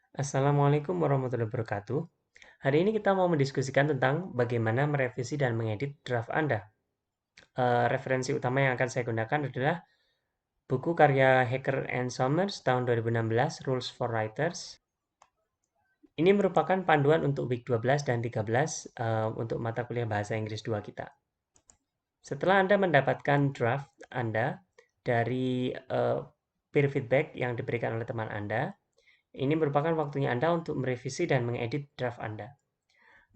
Assalamualaikum warahmatullahi wabarakatuh. Hari ini kita mau mendiskusikan tentang bagaimana merevisi dan mengedit draft Anda. Referensi utama yang akan saya gunakan adalah buku karya Hacker and Summers tahun 2016, Rules for Writers. Ini merupakan panduan untuk week 12 dan 13 untuk mata kuliah bahasa Inggris 2 kita. Setelah Anda mendapatkan draft Anda dari peer feedback yang diberikan oleh teman Anda, ini merupakan waktunya Anda untuk merevisi dan mengedit draft Anda.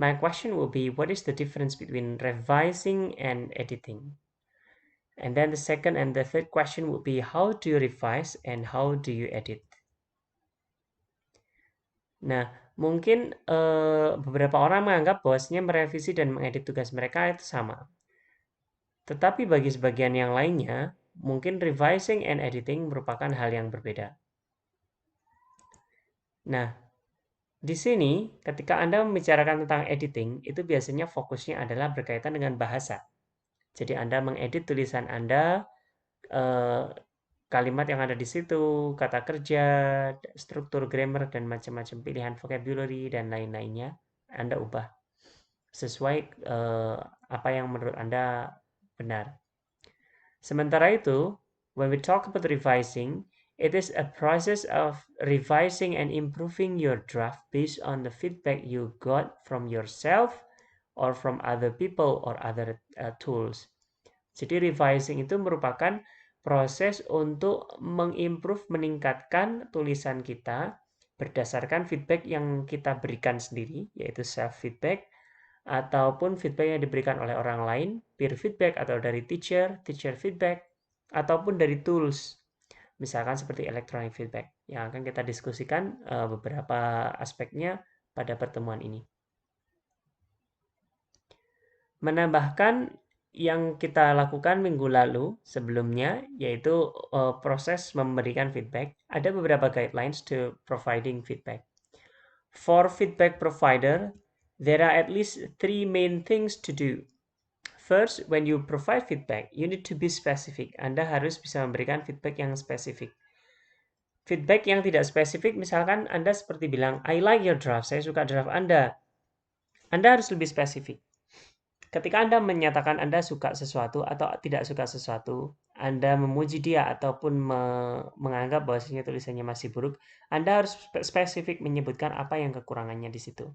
My question will be, what is the difference between revising and editing? And then the second and the third question would be, how do you revise and how do you edit? Nah, mungkin beberapa orang menganggap bahwasanya merevisi dan mengedit tugas mereka itu sama. Tetapi bagi sebagian yang lainnya, mungkin revising and editing merupakan hal yang berbeda. Nah, di sini ketika Anda membicarakan tentang editing, itu biasanya fokusnya adalah berkaitan dengan bahasa. Jadi Anda mengedit tulisan Anda, kalimat yang ada di situ, kata kerja, struktur grammar, dan macam-macam pilihan vocabulary dan lain-lainnya, Anda ubah sesuai apa yang menurut Anda benar. Sementara itu, when we talk about revising, it is a process of revising and improving your draft based on the feedback you got from yourself or from other people or other tools. Jadi revising itu merupakan proses untuk mengimprove, meningkatkan tulisan kita berdasarkan feedback yang kita berikan sendiri, yaitu self feedback, ataupun feedback yang diberikan oleh orang lain, peer feedback atau dari teacher, teacher feedback, ataupun dari tools, misalkan seperti electronic feedback, yang akan kita diskusikan beberapa aspeknya pada pertemuan ini. Menambahkan yang kita lakukan minggu lalu sebelumnya, yaitu proses memberikan feedback, ada beberapa guidelines to providing feedback. For feedback provider, there are at least 3 main things to do. First, when you provide feedback, you need to be specific. Anda harus bisa memberikan feedback yang spesifik. Feedback yang tidak spesifik, misalkan Anda seperti bilang, I like your draft, saya suka draft Anda. Anda harus lebih spesifik. Ketika Anda menyatakan Anda suka sesuatu atau tidak suka sesuatu, Anda memuji dia ataupun menganggap bahwasanya tulisannya masih buruk, Anda harus spesifik menyebutkan apa yang kekurangannya di situ.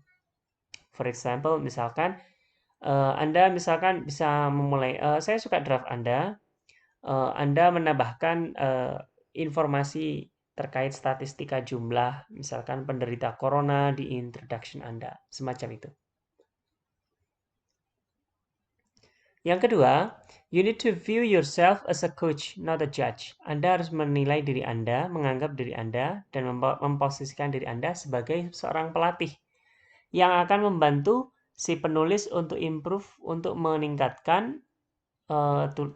For example, misalkan Anda misalkan bisa memulai, saya suka draft Anda, Anda menambahkan informasi terkait statistika jumlah, misalkan penderita corona di introduction Anda, semacam itu. Yang kedua, you need to view yourself as a coach, not a judge. Anda harus menilai diri Anda, menganggap diri Anda, dan memposisikan diri Anda sebagai seorang pelatih yang akan membantu si penulis untuk improve, untuk meningkatkan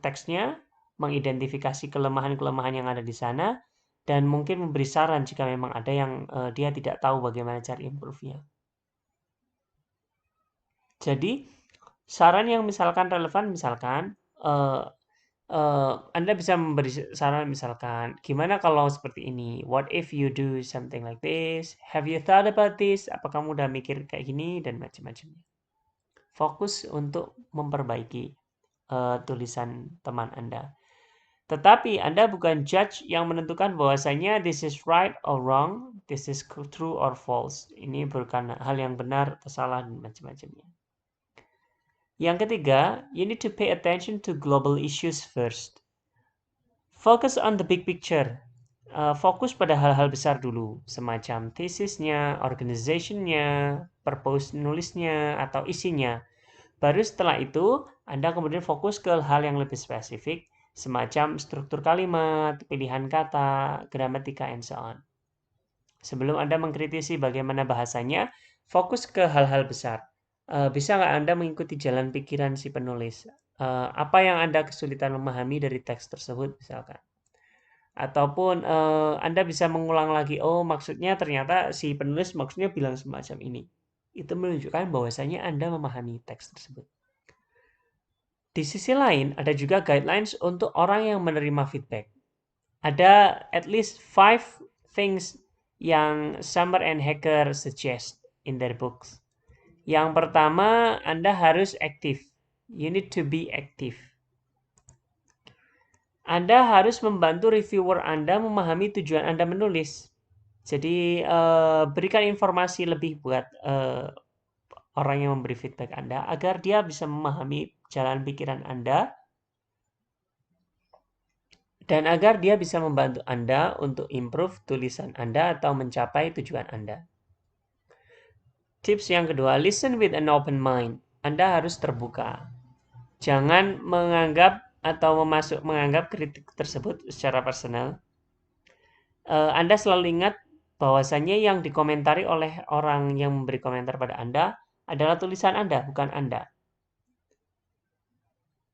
teksnya, mengidentifikasi kelemahan-kelemahan yang ada di sana, dan mungkin memberi saran jika memang ada yang dia tidak tahu bagaimana cara improve-nya. Jadi, saran yang misalkan relevan, misalkan Anda bisa memberi saran misalkan, gimana kalau seperti ini? What if you do something like this? Have you thought about this? Apa kamu udah mikir kayak gini? Dan macam-macamnya. Fokus untuk memperbaiki tulisan teman Anda. Tetapi Anda bukan judge yang menentukan bahwasanya this is right or wrong, this is true or false. Ini bukan hal yang benar atau salah dan macam-macamnya. Yang ketiga, you need to pay attention to global issues first. Focus on the big picture. Fokus pada hal-hal besar dulu, semacam tesisnya, organizationnya, purpose nulisnya, atau isinya. Baru setelah itu, Anda kemudian fokus ke hal yang lebih spesifik, semacam struktur kalimat, pilihan kata, gramatika, and so on. Sebelum Anda mengkritisi bagaimana bahasanya, fokus ke hal-hal besar. Bisa nggak Anda mengikuti jalan pikiran si penulis? Apa yang Anda kesulitan memahami dari teks tersebut, misalkan? Ataupun Anda bisa mengulang lagi, oh maksudnya ternyata si penulis maksudnya bilang semacam ini. Itu menunjukkan bahwasanya Anda memahami teks tersebut. Di sisi lain, ada juga guidelines untuk orang yang menerima feedback. Ada at least 5 things yang Summer and Hacker suggest in their books. Yang pertama, Anda harus aktif. You need to be active. Anda harus membantu reviewer Anda memahami tujuan Anda menulis. Jadi, berikan informasi lebih buat orang yang memberi feedback Anda agar dia bisa memahami jalan pikiran Anda dan agar dia bisa membantu Anda untuk improve tulisan Anda atau mencapai tujuan Anda. Tips yang kedua, listen with an open mind. Anda harus terbuka. Jangan menganggap atau menganggap kritik tersebut secara personal. Anda selalu ingat bahwasanya yang dikomentari oleh orang yang memberi komentar pada Anda adalah tulisan Anda, bukan Anda.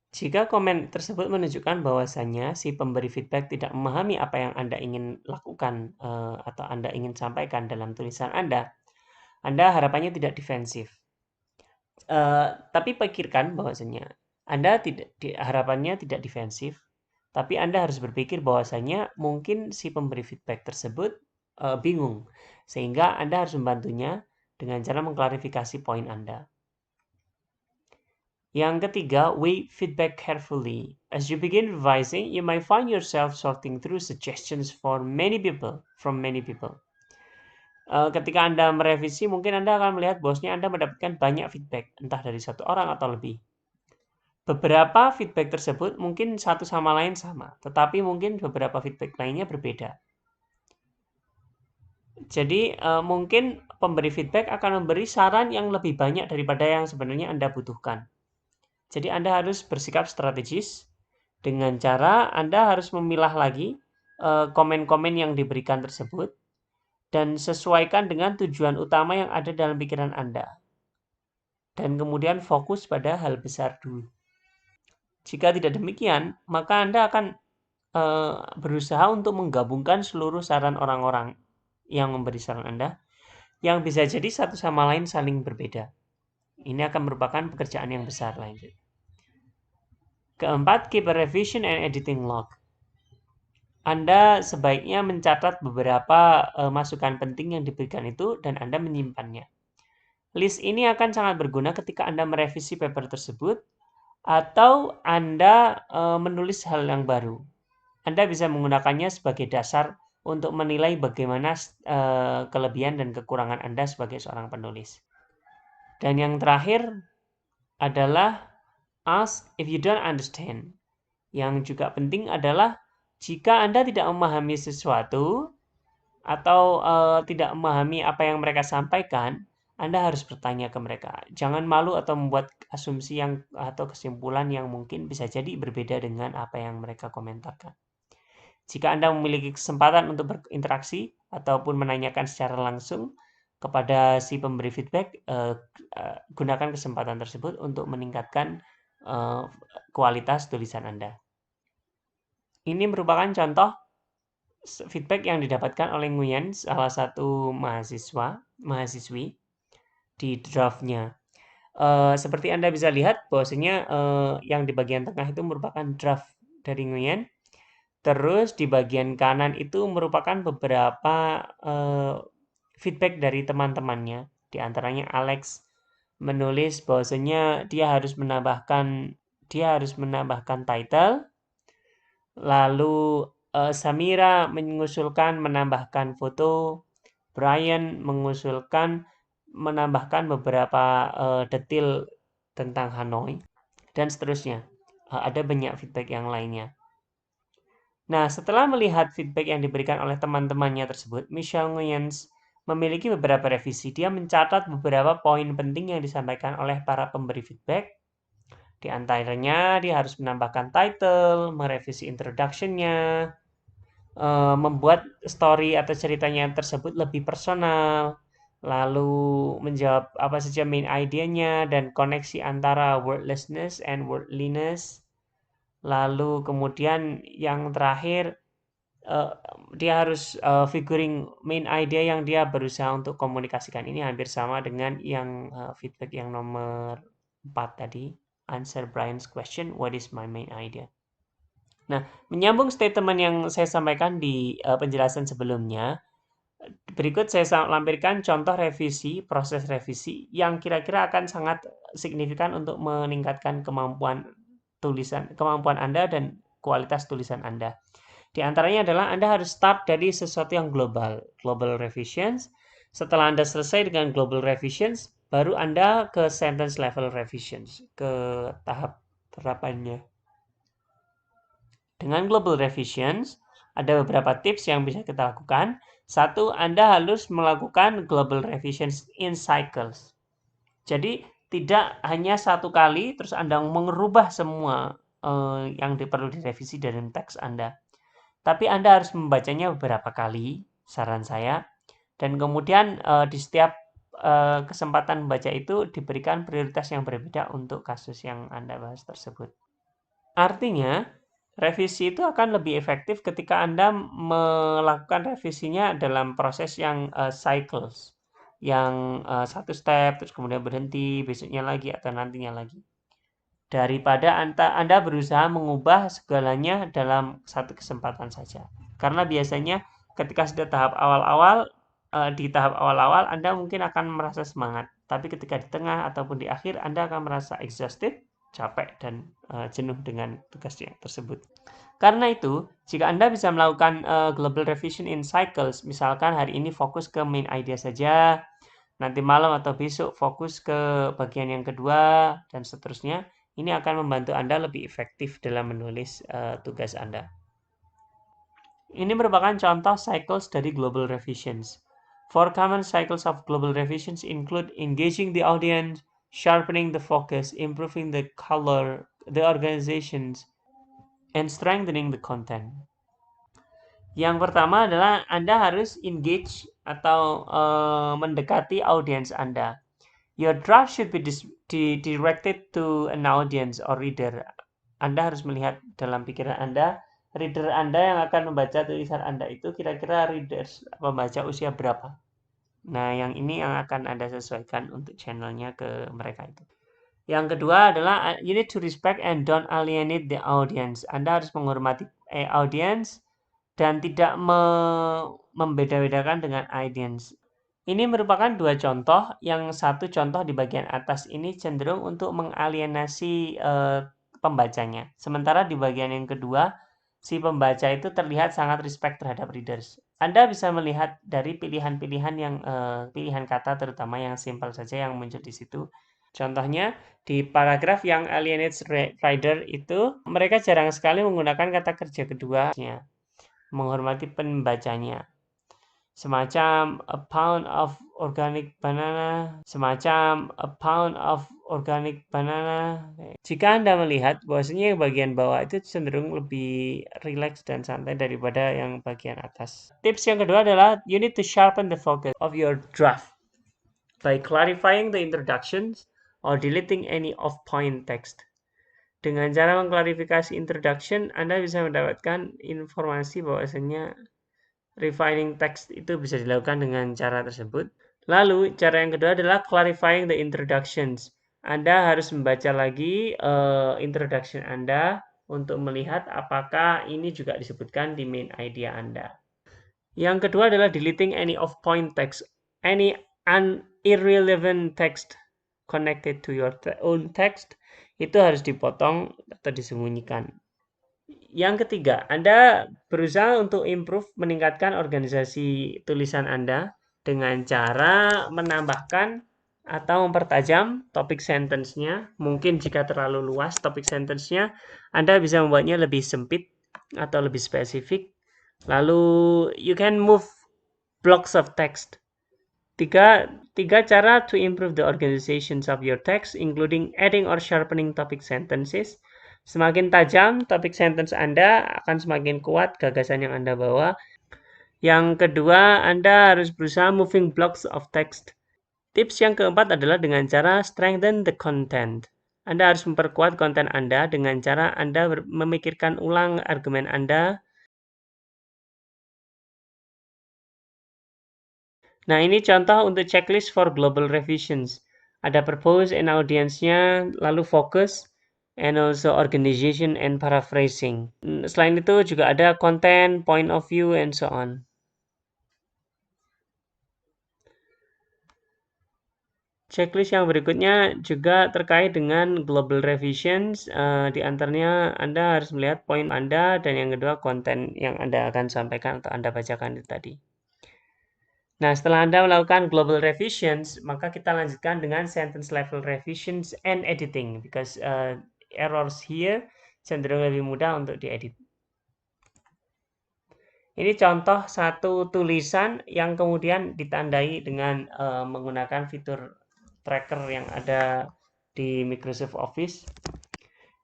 Jika komen tersebut menunjukkan bahwasanya si pemberi feedback tidak memahami apa yang Anda ingin lakukan atau Anda ingin sampaikan dalam tulisan Anda harapannya tidak defensif. Tapi pikirkan bahwasanya Anda harapannya tidak defensif, tapi Anda harus berpikir bahwasanya mungkin si pemberi feedback tersebut bingung, sehingga Anda harus membantunya dengan cara mengklarifikasi poin Anda. Yang ketiga, weigh feedback carefully. As you begin revising, you might find yourself sorting through suggestions from many people. Ketika Anda merevisi, mungkin Anda akan melihat bahwasanya Anda mendapatkan banyak feedback, entah dari satu orang atau lebih. Beberapa feedback tersebut mungkin satu sama lain sama, tetapi mungkin beberapa feedback lainnya berbeda. Jadi, mungkin pemberi feedback akan memberi saran yang lebih banyak daripada yang sebenarnya Anda butuhkan. Jadi Anda harus bersikap strategis dengan cara Anda harus memilah lagi komen-komen yang diberikan tersebut dan sesuaikan dengan tujuan utama yang ada dalam pikiran Anda. Dan kemudian fokus pada hal besar dulu. Jika tidak demikian, maka Anda akan berusaha untuk menggabungkan seluruh saran orang-orang yang memberi saran Anda yang bisa jadi satu sama lain saling berbeda. Ini akan merupakan pekerjaan yang besar lanjut. Keempat, keep a revision and editing log. Anda sebaiknya mencatat beberapa masukan penting yang diberikan itu dan Anda menyimpannya. List ini akan sangat berguna ketika Anda merevisi paper tersebut atau Anda menulis hal yang baru. Anda bisa menggunakannya sebagai dasar untuk menilai bagaimana kelebihan dan kekurangan Anda sebagai seorang penulis. Dan yang terakhir adalah ask if you don't understand. Yang juga penting adalah jika Anda tidak memahami sesuatu atau tidak memahami apa yang mereka sampaikan, Anda harus bertanya ke mereka. Jangan malu atau membuat asumsi atau kesimpulan yang mungkin bisa jadi berbeda dengan apa yang mereka komentarkan. Jika Anda memiliki kesempatan untuk berinteraksi ataupun menanyakan secara langsung kepada si pemberi feedback, gunakan kesempatan tersebut untuk meningkatkan kualitas tulisan Anda. Ini merupakan contoh feedback yang didapatkan oleh Nguyen, salah satu mahasiswi di draftnya. Seperti Anda bisa lihat bahwasanya yang di bagian tengah itu merupakan draft dari Nguyen. Terus di bagian kanan itu merupakan beberapa feedback dari teman-temannya. Di antaranya Alex menulis bahwasanya dia harus menambahkan title. Lalu Samira mengusulkan menambahkan foto. Brian mengusulkan menambahkan beberapa detail tentang Hanoi dan seterusnya. Ada banyak feedback yang lainnya. Nah, setelah melihat feedback yang diberikan oleh teman-temannya tersebut, Michelle Nguyen memiliki beberapa revisi. Dia mencatat beberapa poin penting yang disampaikan oleh para pemberi feedback. Di antaranya, dia harus menambahkan title, merevisi introduction-nya, membuat story atau ceritanya tersebut lebih personal, lalu menjawab apa saja main idenya dan koneksi antara wordlessness and wordliness. Lalu kemudian yang terakhir dia harus figuring main idea yang dia berusaha untuk komunikasikan. Ini hampir sama dengan yang feedback yang nomor 4 tadi. Answer Brian's question, what is my main idea? Nah, menyambung statement yang saya sampaikan di penjelasan sebelumnya, Berikut saya lampirkan contoh revisi, proses revisi yang kira-kira akan sangat signifikan untuk meningkatkan kemampuan Anda dan kualitas tulisan Anda. Di antaranya adalah Anda harus start dari sesuatu yang global revisions. Setelah Anda selesai dengan global revisions, baru Anda ke sentence level revisions, ke tahap terapannya. Dengan global revisions, ada beberapa tips yang bisa kita lakukan. Satu, Anda harus melakukan global revisions in cycles. Jadi, tidak hanya satu kali, terus Anda mengubah semua yang perlu direvisi dari teks Anda. Tapi Anda harus membacanya beberapa kali, saran saya. Dan kemudian di setiap kesempatan membaca itu diberikan prioritas yang berbeda untuk kasus yang Anda bahas tersebut. Artinya, revisi itu akan lebih efektif ketika Anda melakukan revisinya dalam proses yang cycles. Yang satu step, terus kemudian berhenti, besoknya lagi, atau nantinya lagi. Daripada Anda berusaha mengubah segalanya dalam satu kesempatan saja. Karena biasanya ketika sudah di tahap awal-awal Anda mungkin akan merasa semangat. Tapi ketika di tengah ataupun di akhir Anda akan merasa exhausted, capek, dan jenuh dengan tugasnya tersebut. Karena itu, jika Anda bisa melakukan global revision in cycles, misalkan hari ini fokus ke main idea saja, nanti malam atau besok fokus ke bagian yang kedua, dan seterusnya, ini akan membantu Anda lebih efektif dalam menulis tugas Anda. Ini merupakan contoh cycles dari global revisions. 4 common cycles of global revisions include engaging the audience, sharpening the focus, improving the color, the organizations, and strengthening the content. Yang pertama adalah Anda harus engage atau mendekati audiens Anda. Your draft should be directed to an audience or reader. Anda harus melihat dalam pikiran Anda, reader Anda yang akan membaca tulisan Anda itu kira-kira pembaca usia berapa. Nah, yang ini yang akan Anda sesuaikan untuk channelnya ke mereka itu. Yang kedua adalah you need to respect and don't alienate the audience. Anda harus menghormati audience dan tidak membeda-bedakan dengan audience. Ini merupakan dua contoh. Yang satu contoh di bagian atas ini cenderung untuk mengalienasi pembacanya. Sementara di bagian yang kedua, si pembaca itu terlihat sangat respect terhadap readers. Anda bisa melihat dari pilihan-pilihan yang pilihan kata terutama yang simple saja yang muncul di situ. Contohnya di paragraf yang alienates reader itu mereka jarang sekali menggunakan kata kerja keduanya, menghormati pembacanya. Semacam a pound of organic banana. Jika Anda melihat bahwasanya yang bagian bawah itu cenderung lebih rileks dan santai daripada yang bagian atas. Tips yang kedua adalah you need to sharpen the focus of your draft by clarifying the introductions or deleting any off-point text. Dengan cara mengklarifikasi introduction, Anda bisa mendapatkan informasi bahwasanya refining text itu bisa dilakukan dengan cara tersebut. Lalu, cara yang kedua adalah clarifying the introductions. Anda harus membaca lagi introduction Anda untuk melihat apakah ini juga disebutkan di main idea Anda. Yang kedua adalah deleting any off-point text. Any irrelevant text connected to your own text itu harus dipotong atau disembunyikan. Yang ketiga, Anda berusaha untuk meningkatkan organisasi tulisan Anda dengan cara menambahkan atau mempertajam topik sentence-nya. Mungkin jika terlalu luas topik sentence-nya, Anda bisa membuatnya lebih sempit atau lebih spesifik. Lalu, you can move blocks of text. Tiga cara to improve the organizations of your text, including adding or sharpening topic sentences. Semakin tajam topik sentence Anda, akan semakin kuat gagasan yang Anda bawa. Yang kedua, Anda harus berusaha moving blocks of text. Tips yang keempat adalah dengan cara strengthen the content. Anda harus memperkuat konten Anda dengan cara Anda memikirkan ulang argumen Anda. Nah, ini contoh untuk checklist for global revisions. Ada purpose and audience-nya, lalu focus, and also organization and paraphrasing. Selain itu juga ada content, point of view, and so on. Checklist yang berikutnya juga terkait dengan global revisions. Di antaranya Anda harus melihat poin Anda dan yang kedua konten yang Anda akan sampaikan atau Anda bacakan itu tadi. Nah, setelah Anda melakukan global revisions, maka kita lanjutkan dengan sentence level revisions and editing because errors here cenderung lebih mudah untuk diedit. Ini contoh satu tulisan yang kemudian ditandai dengan menggunakan fitur tracker yang ada di Microsoft Office.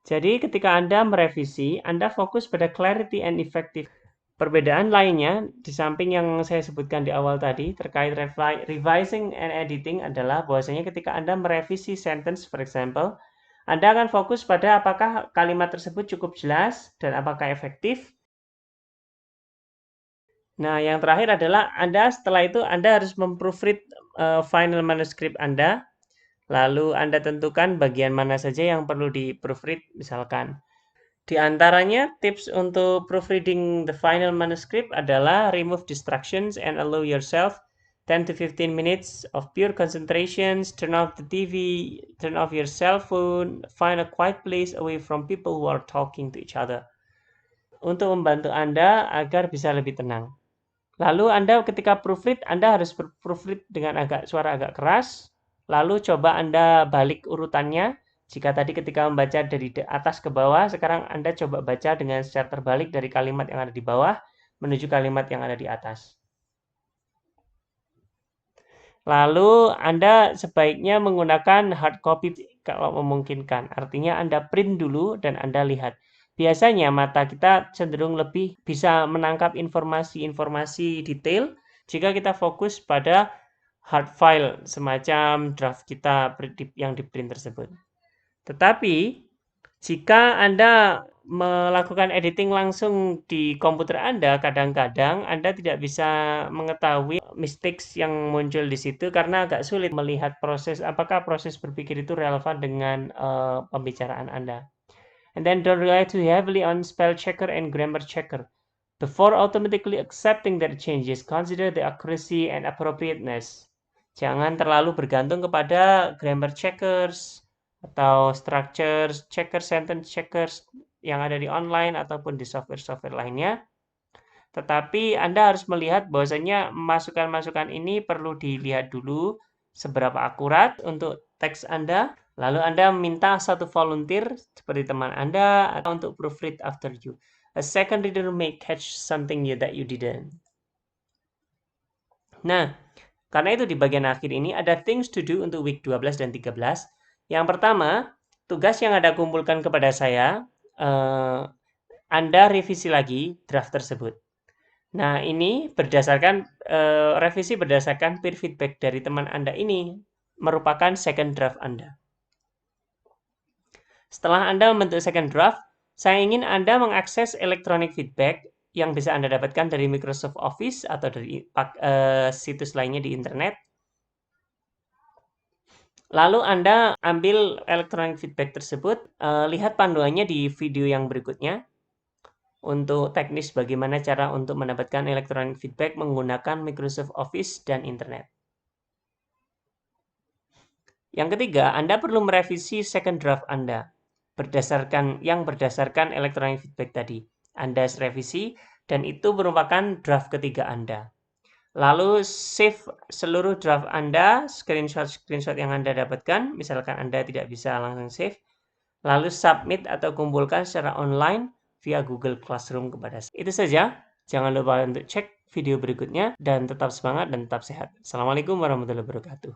Jadi ketika Anda merevisi, Anda fokus pada clarity and effective. Perbedaan lainnya, di samping yang saya sebutkan di awal tadi, terkait revising and editing adalah bahwasanya ketika Anda merevisi sentence, for example, Anda akan fokus pada apakah kalimat tersebut cukup jelas dan apakah efektif. Nah, yang terakhir adalah Anda setelah itu Anda harus memproofread final manuscript Anda, lalu Anda tentukan bagian mana saja yang perlu di-proofread misalkan. Di antaranya tips untuk proofreading the final manuscript adalah remove distractions and allow yourself 10 to 15 minutes of pure concentration, turn off the TV, turn off your cell phone, find a quiet place away from people who are talking to each other. Untuk membantu Anda agar bisa lebih tenang. Lalu Anda ketika proofread, Anda harus proofread dengan suara agak keras. Lalu coba Anda balik urutannya. Jika tadi ketika membaca dari atas ke bawah, sekarang Anda coba baca dengan secara terbalik dari kalimat yang ada di bawah menuju kalimat yang ada di atas. Lalu Anda sebaiknya menggunakan hard copy kalau memungkinkan. Artinya Anda print dulu dan Anda lihat. Biasanya mata kita cenderung lebih bisa menangkap informasi-informasi detail jika kita fokus pada hard file semacam draft kita yang di print tersebut. Tetapi jika Anda melakukan editing langsung di komputer Anda, kadang-kadang Anda tidak bisa mengetahui mistakes yang muncul di situ karena agak sulit melihat apakah proses berpikir itu relevan dengan pembicaraan Anda. And then don't rely too heavily on spell checker and grammar checker. Before automatically accepting their changes, consider the accuracy and appropriateness. Jangan terlalu bergantung kepada grammar checkers atau structures checkers, sentence checkers yang ada di online ataupun di software-software lainnya. Tetapi Anda harus melihat bahwasanya masukan-masukan ini perlu dilihat dulu seberapa akurat untuk teks Anda. Lalu Anda minta satu volunteer seperti teman Anda atau untuk proofread after you. A second reader may catch something that you didn't. Nah, karena itu di bagian akhir ini ada things to do untuk week 12 dan 13. Yang pertama, tugas yang Anda kumpulkan kepada saya, Anda revisi lagi draft tersebut. Nah, ini berdasarkan revisi berdasarkan peer feedback dari teman Anda ini merupakan second draft Anda. Setelah Anda membentuk second draft, saya ingin Anda mengakses electronic feedback yang bisa Anda dapatkan dari Microsoft Office atau dari situs lainnya di internet. Lalu Anda ambil electronic feedback tersebut, lihat panduannya di video yang berikutnya untuk teknis bagaimana cara untuk mendapatkan electronic feedback menggunakan Microsoft Office dan internet. Yang ketiga, Anda perlu merevisi second draft Anda berdasarkan electronic feedback tadi. Anda revisi dan itu merupakan draft ketiga Anda. Lalu save seluruh draft Anda, screenshot yang Anda dapatkan, misalkan Anda tidak bisa langsung save, lalu submit atau kumpulkan secara online via Google Classroom kepada saya. Itu saja, jangan lupa untuk cek video berikutnya dan tetap semangat dan tetap sehat. Assalamualaikum warahmatullahi wabarakatuh.